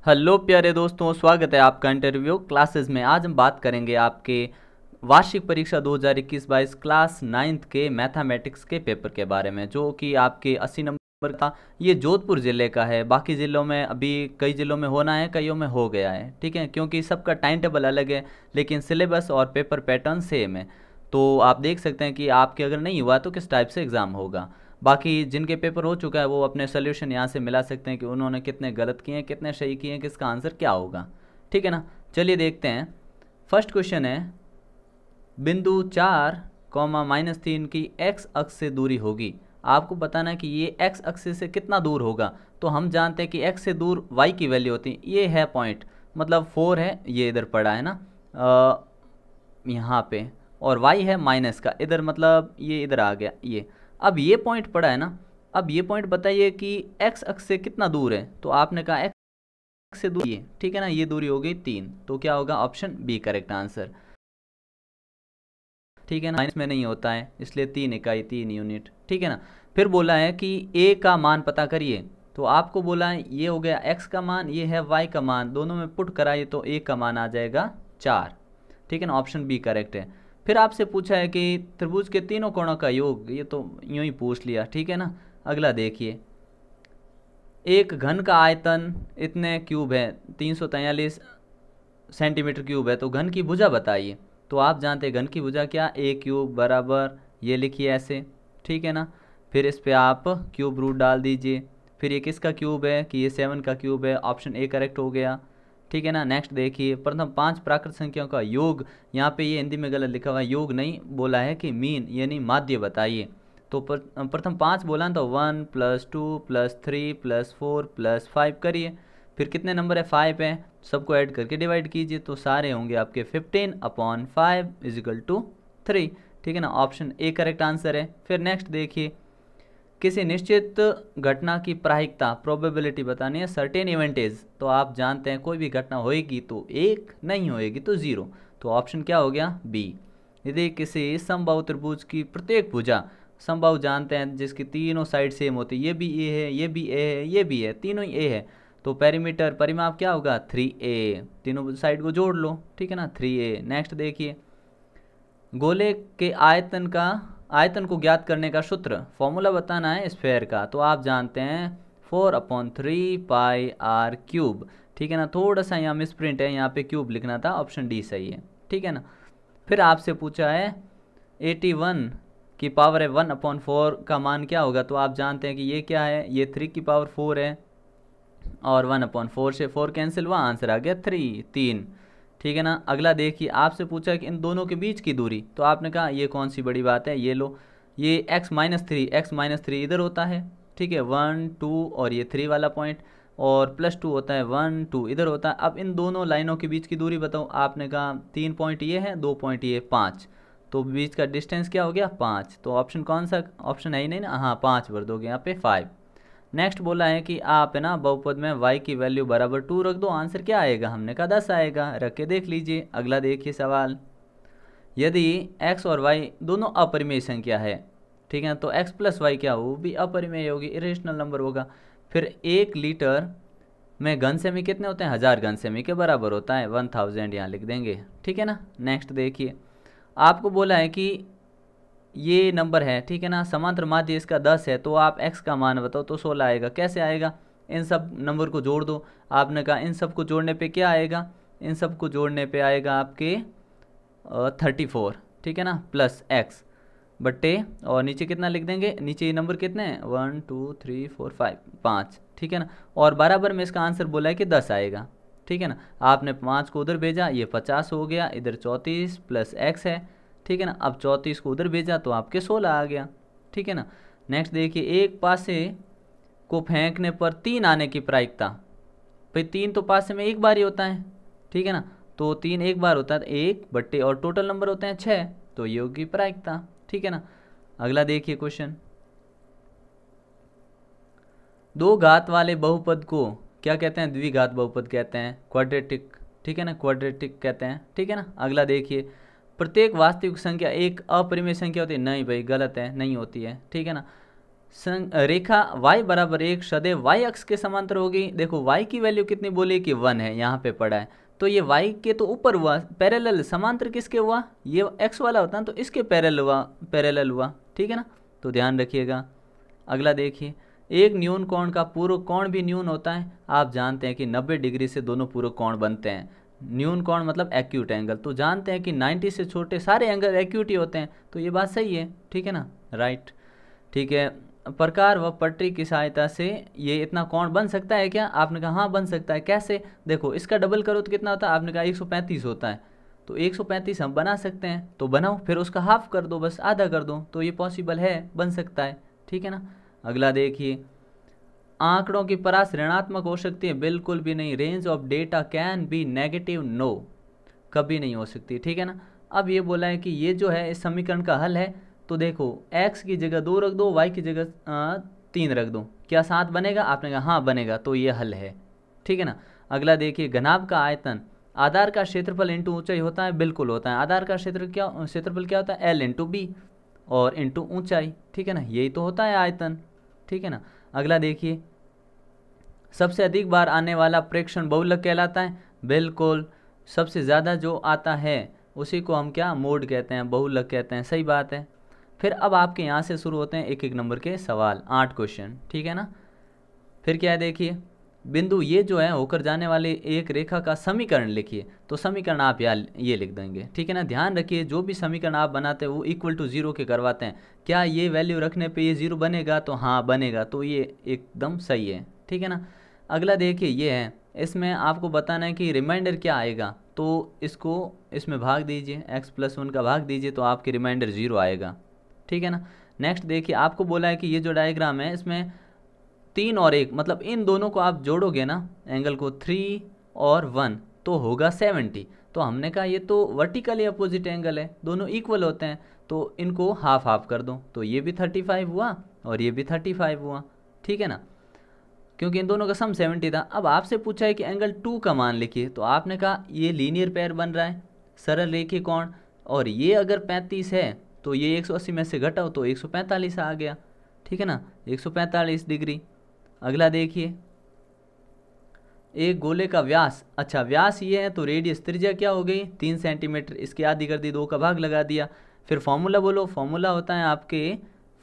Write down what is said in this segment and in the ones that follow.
Hello प्यारे दोस्तों, स्वागत है आपका इंटरव्यू क्लासेस में। आज हम बात करेंगे आपके वार्षिक परीक्षा 2021-22 क्लास 9th के मैथमेटिक्स के पेपर के बारे में, जो कि आपके 80 नंबर का। ये जोधपुर ज़िले का है। बाकी ज़िलों में अभी कई ज़िलों में होना है, कईयों में हो गया है। ठीक है, क्योंकि सबका टाइम टेबल अलग है, लेकिन सिलेबस और पेपर पैटर्न सेम है। तो आप देख सकते हैं कि आपके अगर नहीं हुआ तो किस टाइप से एग्ज़ाम होगा। बाकी जिनके पेपर हो चुका है वो अपने सोल्यूशन यहाँ से मिला सकते हैं कि उन्होंने कितने गलत किए हैं, कितने सही किए हैं, किसका आंसर क्या होगा। ठीक है ना। चलिए देखते हैं। फर्स्ट क्वेश्चन है, बिंदु 4, -3 की एक्स अक्ष से दूरी होगी। आपको बताना है कि ये एक्स अक्ष से कितना दूर होगा। तो हम जानते हैं कि एक्स से दूर वाई की वैल्यू होती है। ये है पॉइंट, मतलब 4 है, ये इधर पड़ा है ना यहाँ पे, और वाई है माइनस का इधर, मतलब ये इधर आ गया ये। अब ये पॉइंट पड़ा है ना। अब ये पॉइंट बताइए कि एक्स अक्ष से कितना दूर है। तो आपने कहा एक्स से दूर ये, ठीक है ना, ये दूरी हो गई 3। तो क्या होगा, ऑप्शन बी करेक्ट आंसर। ठीक है ना, माइनस में नहीं होता है इसलिए 3 इकाई 3 यूनिट। ठीक है ना। फिर बोला है कि ए का मान पता करिए। तो आपको बोला है ये हो गया एक्स का मान, ये है वाई का मान, दोनों में पुट कराइए तो ए का मान आ जाएगा 4। ठीक है ना, ऑप्शन बी करेक्ट है। फिर आपसे पूछा है कि त्रिभुज के तीनों कोणों का योग, ये तो यूं ही पूछ लिया। ठीक है ना। अगला देखिए, एक घन का आयतन इतने क्यूब है, 343 सेंटीमीटर क्यूब है, तो घन की भुजा बताइए। तो आप जानते हैं घन की भुजा क्या, ए क्यूब बराबर, ये लिखिए ऐसे। ठीक है ना। फिर इस पे आप क्यूब रूट डाल दीजिए। फिर ये किसका क्यूब है कि ये 7 का क्यूब है, ऑप्शन ए करेक्ट हो गया। ठीक है ना। नेक्स्ट देखिए, प्रथम 5 प्राकृत संख्याओं का योग। यहाँ पे ये हिंदी में गलत लिखा हुआ है, योग नहीं बोला है कि मीन यानी माध्य बताइए। तो प्रथम 5 बोला ना, तो 1 + 2 + 3 + 4 + 5 करिए। फिर कितने नंबर है, 5 है, सबको ऐड करके डिवाइड कीजिए तो सारे होंगे आपके 15/5 = 3। ठीक है ना, ऑप्शन ए करेक्ट आंसर है। फिर नेक्स्ट देखिए, किसी निश्चित घटना की प्रायिकता प्रोबेबिलिटी बतानी है, सर्टेन इवेंटेज। तो आप जानते हैं कोई भी घटना होएगी तो 1, नहीं होएगी तो 0। तो ऑप्शन क्या हो गया, बी। यदि किसी समबाहु त्रिभुज की प्रत्येक भुजा, समबाहु जानते हैं जिसकी तीनों साइड सेम होती है, ये भी ए है, ये भी ए है, ये भी है, तीनों ही ए है, तो पेरीमीटर परिमाप क्या होगा, 3a। तीनों साइड को जोड़ लो। ठीक है ना, 3a। नेक्स्ट देखिए, गोले के आयतन को ज्ञात करने का सूत्र, फॉर्मूला बताना है स्फेयर का। तो आप जानते हैं 4/3πr³। ठीक है ना, थोड़ा सा यहाँ मिसप्रिंट है, यहाँ पे क्यूब लिखना था, ऑप्शन डी सही है। ठीक है ना। फिर आपसे पूछा है 81 की पावर है 1/4 का मान क्या होगा। तो आप जानते हैं कि ये क्या है, ये 3 की पावर 4 है, और 1/4 से 4 कैंसिल हुआ, आंसर आ गया 3। ठीक है ना। अगला देखिए, आपसे पूछा कि इन दोनों के बीच की दूरी। तो आपने कहा ये कौन सी बड़ी बात है, ये लो, ये x-3 इधर होता है। ठीक है, 1 2 और ये 3 वाला पॉइंट, और +2 होता है, 1 2 इधर होता है। अब इन दोनों लाइनों के बीच की दूरी बताओ। आपने कहा 3 पॉइंट ये है, 2 पॉइंट ये, 5। तो बीच का डिस्टेंस क्या हो गया, 5। तो ऑप्शन कौन सा, ऑप्शन है ही नहीं ना, हाँ 5 भर दोगे यहाँ पे 5। नेक्स्ट बोला है कि आप है ना बहुपद में y की वैल्यू बराबर 2 रख दो, आंसर क्या आएगा, हमने कहा 10 आएगा। रख के देख लीजिए। अगला देखिए सवाल, यदि x और y दोनों अपरिमेय संख्या है, ठीक है, तो x + y क्या हो, वो भी अपरिमेय होगी, इरेशनल नंबर होगा। फिर 1 लीटर में घन सेमी कितने होते हैं, 1000 घन सेमी के बराबर होता है, 1000 यहाँ लिख देंगे। ठीक है ना। नेक्स्ट देखिए, आपको बोला है कि ये नंबर है, ठीक है ना, समांतर माध्य इसका 10 है, तो आप x का मान बताओ। तो 16 आएगा। कैसे आएगा, इन सब नंबर को जोड़ दो। आपने कहा इन सब को जोड़ने पे क्या आएगा, इन सब को जोड़ने पे आएगा आपके 34। ठीक है ना, प्लस x बट्टे, और नीचे कितना लिख देंगे, नीचे ये नंबर कितने हैं, 1 2 3 4 5, 5। ठीक है ना, और बराबर में इसका आंसर बोला है कि 10 आएगा। ठीक है ना, आपने 5 को उधर भेजा, ये 50 हो गया, इधर 34 प्लस x है। ठीक है ना, अब 34 को उधर भेजा तो आपके 16 आ गया। ठीक है ना। नेक्स्ट देखिए, एक पासे को फेंकने पर 3 आने की प्रायिकता। भाई 3 तो पासे में एक बार ही होता है। ठीक है ना, तो 3 एक बार होता है, 1 बट्टे, और टोटल नंबर होते हैं 6, तो ये होगी प्रायिकता। ठीक है ना। अगला देखिए क्वेश्चन, दो घात वाले बहुपद को क्या कहते हैं, द्विघात बहुपद कहते हैं, क्वाड्रेटिक। ठीक है ना, क्वाड्रेटिक कहते हैं। ठीक है ना। अगला देखिए, प्रत्येक वास्तविक संख्या एक अपरिमेय संख्या होती है, नहीं भाई गलत है, नहीं होती है। ठीक है ना। रेखा y बराबर 1 सदैव y अक्ष के समांतर होगी। देखो y की वैल्यू कितनी बोली कि 1 है, यहाँ पे पड़ा है, तो ये y के तो ऊपर हुआ, पैरेलल समांतर किसके हुआ, ये x वाला होता है तो इसके पैरेलल हुआ, ठीक है ना, तो ध्यान रखिएगा। अगला देखिए, एक न्यून कोण का पूरक कोण भी न्यून होता है। आप जानते हैं कि 90 डिग्री से दोनों पूरक कोण बनते हैं। न्यून कोण मतलब एक्यूट एंगल, तो जानते हैं कि 90 से छोटे सारे एंगल एक्यूट ही होते हैं, तो ये बात सही है, ठीक है ना, राइट, ठीक है। प्रकार व पटरी की सहायता से ये इतना कोण बन सकता है क्या, आपने कहा हाँ बन सकता है। कैसे, देखो इसका डबल करो तो कितना होता है, आपने कहा 135 होता है, तो 135 हम बना सकते हैं, तो बनाओ, फिर उसका हाफ कर दो, बस आधा कर दो, तो ये पॉसिबल है, बन सकता है, ठीक है ना। अगला देखिए, आंकड़ों की परास ऋणात्मक हो सकती है, बिल्कुल भी नहीं। Range of data can be negative, no, कभी नहीं हो सकती, ठीक है ना। अब ये बोला है कि ये जो है इस समीकरण का हल है, तो देखो x की जगह 2 रख दो, y की जगह 3 रख दो, क्या 7 बनेगा, आपने कहा हाँ बनेगा, तो ये हल है, ठीक है ना। अगला देखिए, घनाभ का आयतन आधार का क्षेत्रफल इंटू ऊंचाई होता है, बिल्कुल होता है। आधार का क्षेत्रफल क्या होता है, L इंटू बी और इंटू ऊंचाई, ठीक है ना, यही तो होता है आयतन, ठीक है ना। अगला देखिए, सबसे अधिक बार आने वाला प्रेक्षण बहुलक कहलाता है, बिल्कुल, सबसे ज़्यादा जो आता है उसी को हम क्या मोड कहते हैं, बहुलक कहते हैं, सही बात है। फिर अब आपके यहाँ से शुरू होते हैं एक एक नंबर के सवाल, 8 क्वेश्चन, ठीक है ना। फिर क्या है देखिए, बिंदु ये जो है होकर जाने वाली एक रेखा का समीकरण लिखिए, तो समीकरण आप ये लिख देंगे, ठीक है ना। ध्यान रखिए, जो भी समीकरण आप बनाते हैं वो इक्वल टू 0 के करवाते हैं। क्या ये वैल्यू रखने पे ये 0 बनेगा, तो हाँ बनेगा, तो ये एकदम सही है, ठीक है ना। अगला देखिए, ये है, इसमें आपको बताना है कि रिमाइंडर क्या आएगा, तो इसको इसमें भाग दीजिए, x+1 का भाग दीजिए, तो आपके रिमाइंडर 0 आएगा, ठीक है ना। नेक्स्ट देखिए, आपको बोला है कि ये जो डायग्राम है इसमें 3 और 1, मतलब इन दोनों को आप जोड़ोगे ना, एंगल को 3 और 1 तो होगा 70। तो हमने कहा ये तो वर्टिकली अपोजिट एंगल है, दोनों इक्वल होते हैं, तो इनको हाफ हाफ कर दो, तो ये भी 35 हुआ और ये भी 35 हुआ, ठीक है ना, क्योंकि इन दोनों का सम 70 था। अब आपसे पूछा है कि एंगल 2 का मान लिखिए, तो आपने कहा ये लीनियर पेयर बन रहा है, सरल रेखीय कोण, और ये अगर 35 है तो ये 180 में से घटाओ तो 145 आ गया, ठीक है ना, 145 डिग्री। अगला देखिए, एक गोले का व्यास, अच्छा व्यास ये है तो रेडियस त्रिज्या क्या हो गई 3 सेंटीमीटर, इसकी आधी कर दी, 2 का भाग लगा दिया। फिर फॉर्मूला बोलो, फॉर्मूला होता है आपके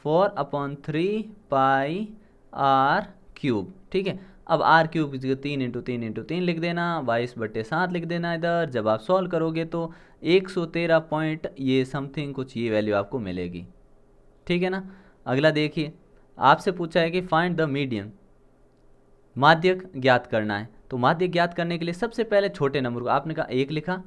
4/3 पाई आर क्यूब, ठीक है। अब आर क्यूब की जगह 3 × 3 × 3 लिख देना, 22/7 लिख देना इधर। जब आप सॉल्व करोगे तो 113 पॉइंट ये समथिंग कुछ ये वैल्यू आपको मिलेगी, ठीक है ना। अगला देखिए, आपसे पूछा है कि फाइंड द मीडियन, माध्यक ज्ञात करना है। तो माध्यक ज्ञात करने के लिए सबसे पहले छोटे नंबर को आपने कहा 1 लिखा,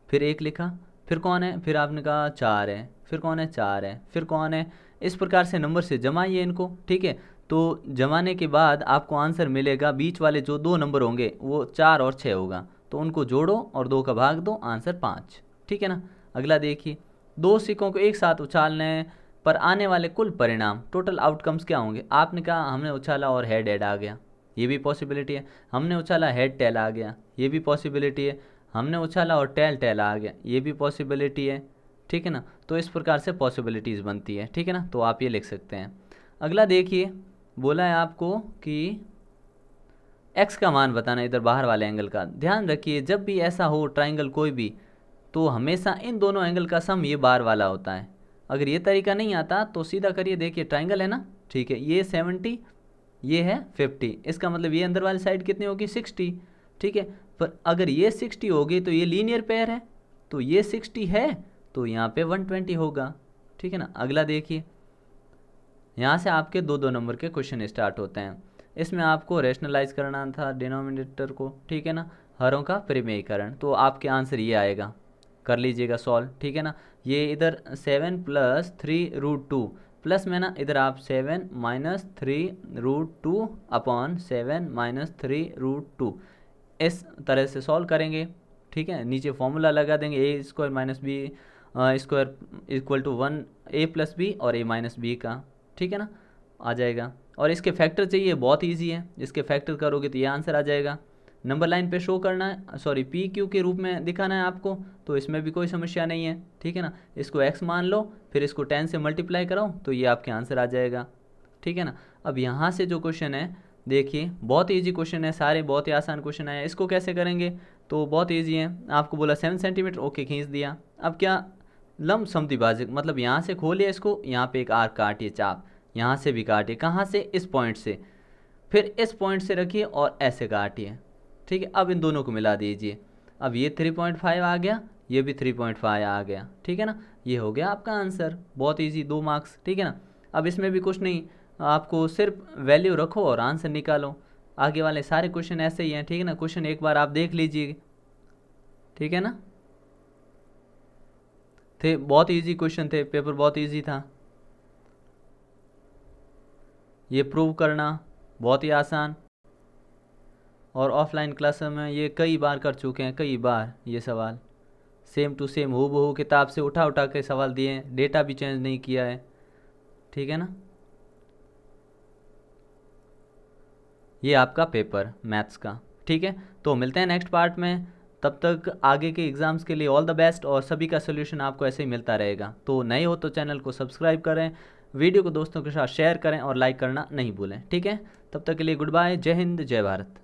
फिर 1 लिखा, फिर कौन है, फिर आपने कहा 4 है, फिर कौन है 4 है, फिर कौन है, इस प्रकार से नंबर से जमाइए इनको, ठीक है। तो जमाने के बाद आपको आंसर मिलेगा, बीच वाले जो 2 नंबर होंगे वो 4 और 6 होगा, तो उनको जोड़ो और 2 का भाग दो, आंसर 5, ठीक है ना। अगला देखिए, 2 सिक्कों को एक साथ उछालने पर आने वाले कुल परिणाम, टोटल आउटकम्स क्या होंगे। आपने कहा हमने उछाला और हेड हेड आ गया, ये भी पॉसिबिलिटी है। हमने उछाला हेड टेल आ गया, ये भी पॉसिबिलिटी है। हमने उछाला और टेल टेल आ गया, ये भी पॉसिबिलिटी है, ठीक है ना। तो इस प्रकार से पॉसिबिलिटीज़ बनती है, ठीक है ना, तो आप ये लिख सकते हैं। अगला देखिए, बोला है आपको कि x का मान बताना, इधर बाहर वाले एंगल का। ध्यान रखिए, जब भी ऐसा हो ट्राइंगल कोई भी, तो हमेशा इन दोनों एंगल का सम ये बार वाला होता है। अगर ये तरीका नहीं आता तो सीधा करिए, देखिए ट्राइंगल है ना, ठीक है, ये 70, ये है 50, इसका मतलब ये अंदर वाली साइड कितनी होगी 60, ठीक है। पर अगर ये 60 होगी तो ये लीनियर पेयर है, तो ये 60 है तो यहाँ पे 120 होगा, ठीक है ना। अगला देखिए, यहाँ से आपके 2-2 नंबर के क्वेश्चन स्टार्ट होते हैं। इसमें आपको रेशनलाइज करना था डिनोमिनेटर को, ठीक है ना, हरों का परिमेयीकरण, तो आपके आंसर ये आएगा, कर लीजिएगा सॉल्व, ठीक है ना। ये इधर 7 + 3√2 प्लस में ना इधर आप 7 - 3√2 अपॉन 7 - 3√2 इस तरह से सॉल्व करेंगे, ठीक है। नीचे फॉर्मूला लगा देंगे, a² - b² = 1 a + b और a - b का, ठीक है ना, आ जाएगा। और इसके फैक्टर चाहिए, बहुत इजी है, इसके फैक्टर करोगे तो ये आंसर आ जाएगा। नंबर लाइन पे शो करना है, सॉरी PQ के रूप में दिखाना है आपको, तो इसमें भी कोई समस्या नहीं है, ठीक है ना। इसको x मान लो, फिर इसको 10 से मल्टीप्लाई कराओ तो ये आपके आंसर आ जाएगा। ठीक है ना। अब यहाँ से जो क्वेश्चन है देखिए बहुत ईजी क्वेश्चन है, सारे बहुत ही आसान क्वेश्चन आए हैं। इसको कैसे करेंगे तो बहुत ईजी है, आपको बोला 7 सेंटीमीटर, ओके खींच दिया। अब क्या लंब समद्विभाजक, मतलब यहाँ से खोलिए इसको, यहाँ पे एक आर्क काटिए, चाप यहाँ से भी काटिए, कहाँ से, इस पॉइंट से, फिर इस पॉइंट से रखिए और ऐसे काटिए, ठीक है। अब इन दोनों को मिला दीजिए, अब ये 3.5 आ गया, ये भी 3.5 आ गया, ठीक है ना। ये हो गया आपका आंसर, बहुत ईजी, 2 मार्क्स, ठीक है ना। अब इसमें भी कुछ नहीं, आपको सिर्फ वैल्यू रखो और आंसर निकालो। आगे वाले सारे क्वेश्चन ऐसे ही हैं, ठीक है ना। क्वेश्चन एक बार आप देख लीजिए, ठीक है ना। थे बहुत इजी क्वेश्चन थे, पेपर बहुत इजी था। ये प्रूव करना बहुत ही आसान, और ऑफलाइन क्लास में ये कई बार कर चुके हैं, कई बार ये सवाल सेम टू सेम हूबहू किताब से उठा उठा के सवाल दिए हैं, डेटा भी चेंज नहीं किया है, ठीक है ना। ये आपका पेपर मैथ्स का, ठीक है। तो मिलते हैं नेक्स्ट पार्ट में, तब तक आगे के एग्ज़ाम्स के लिए ऑल द बेस्ट, और सभी का सोल्यूशन आपको ऐसे ही मिलता रहेगा। तो नए हो तो चैनल को सब्सक्राइब करें, वीडियो को दोस्तों के साथ शेयर करें और लाइक करना नहीं भूलें, ठीक है। तब तक के लिए गुड बाय, जय हिंद, जय भारत।